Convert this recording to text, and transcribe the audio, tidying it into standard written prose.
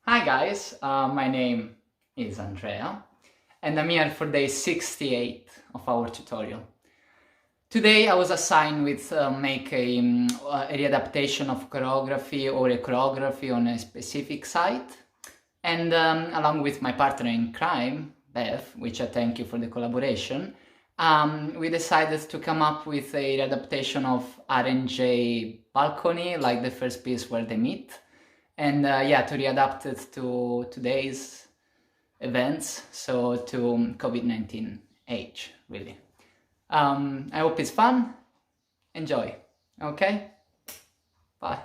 Hi guys, my name is Andrea and I'm here for day 68 of our tutorial. Today I was assigned with make a readaptation of choreography or a choreography on a specific site, and along with my partner in crime, Beth, which I thank you for the collaboration, we decided to come up with a readaptation of R&J Balcony, like the first piece where they meet. And yeah, to readapt it to today's events, so to COVID-19 age, really. I hope it's fun. Enjoy. Okay? Bye.